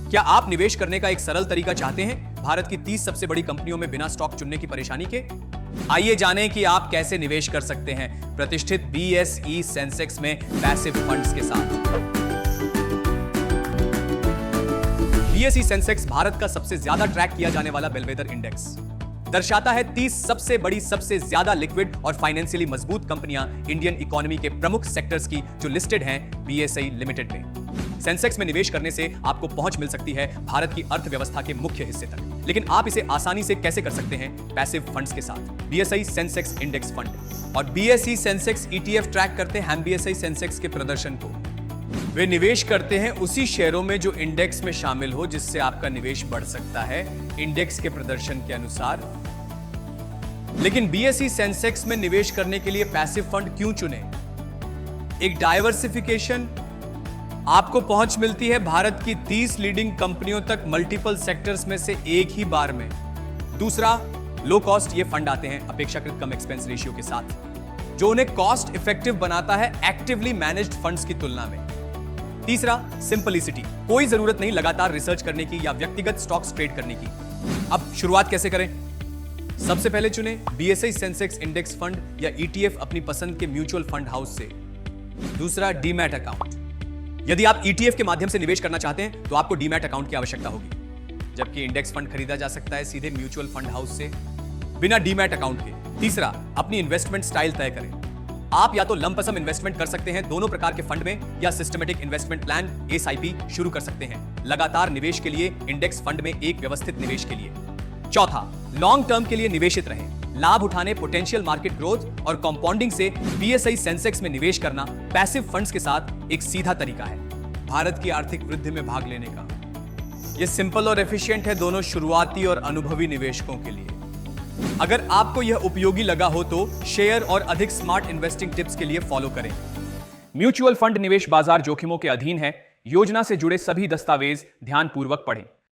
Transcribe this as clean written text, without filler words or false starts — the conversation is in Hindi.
क्या आप निवेश करने का एक सरल तरीका चाहते हैं भारत की 30 सबसे बड़ी कंपनियों में बिना स्टॉक चुनने की परेशानी के? आइए जानें कि आप कैसे निवेश कर सकते हैं प्रतिष्ठित BSE सेंसेक्स में पैसिव फंड्स के साथ। BSE सेंसेक्स भारत का सबसे ज्यादा ट्रैक किया जाने वाला बेलवेदर इंडेक्स दर्शाता है 30 सबसे बड़ी, सबसे ज्यादा लिक्विड और फाइनेंशियली मजबूत कंपनियां इंडियन इकोनॉमी के प्रमुख सेक्टर्स की जो लिस्टेड हैं BSE लिमिटेड में। सेंसेक्स में निवेश करने से आपको पहुंच मिल सकती है भारत की अर्थव्यवस्था के मुख्य हिस्से तक, लेकिन आप इसे आसानी से कैसे कर सकते हैं पैसिव फंड्स के साथ। BSE सेंसेक्स इंडेक्स फंड और BSE सेंसेक्स ETF ट्रैक करते हैं BSE सेंसेक्स के प्रदर्शन को। वे निवेश करते हैं उसी शेयरों में जो इंडेक्स में शामिल हो, जिससे आपका निवेश बढ़ सकता है इंडेक्स के प्रदर्शन के अनुसार। लेकिन BSE सेंसेक्स में निवेश करने के लिए पैसिव फंड क्यों चुने? एक डाइवर्सिफिकेशन, आपको पहुंच मिलती है भारत की 30 लीडिंग कंपनियों तक मल्टीपल सेक्टर्स में से एक ही बार में। दूसरा, लो कॉस्ट ये फंड आते हैं अपेक्षाकृत कम एक्सपेंस रेशियो के साथ, जो उन्हें कॉस्ट इफेक्टिव बनाता है एक्टिवली मैनेज्ड फंड्स की तुलना में। तीसरा, सिंपलिसिटी, कोई जरूरत नहीं लगातार रिसर्च करने की या व्यक्तिगत स्टॉक्स ट्रेड करने की। अब शुरुआत कैसे करें? सबसे पहले चुने BSE सेंसेक्स इंडेक्स फंड या ETF अपनी पसंद के म्यूचुअल फंड हाउस से। दूसरा, डीमैट अकाउंट। यदि आप ETF के माध्यम से निवेश करना चाहते हैं तो आपको डीमैट अकाउंट की आवश्यकता होगी, जबकि इंडेक्स फंड खरीदा जा सकता है सीधे म्यूचुअल फंड हाउस से बिना डीमैट अकाउंट के। तीसरा, अपनी इन्वेस्टमेंट स्टाइल तय करें। आप या तो लंप सम इन्वेस्टमेंट कर सकते हैं दोनों प्रकार के फंड में, या सिस्टमेटिक इन्वेस्टमेंट प्लान SIP शुरू कर सकते हैं लगातार निवेश के लिए इंडेक्स फंड में एक व्यवस्थित निवेश के लिए। चौथा, लॉन्ग टर्म के लिए निवेशित रहें। लाभ उठाने, पोटेंशियल मार्केट ग्रोथ और कंपाउंडिंग से BSE सेंसेक्स में निवेश करना पैसिव फंड्स के साथ एक सीधा तरीका है भारत की आर्थिक वृद्धि में भाग लेने का। यह सिंपल और एफिशिएंट है दोनों शुरुआती और अनुभवी निवेशकों के लिए। अगर आपको यह उपयोगी लगा हो तो शेयर और अधिक स्मार्ट इन्वेस्टिंग टिप्स के लिए फॉलो करें। म्यूचुअल फंड निवेश बाजार जोखिमों के अधीन है। योजना से जुड़े सभी दस्तावेज ध्यानपूर्वक पढ़ें।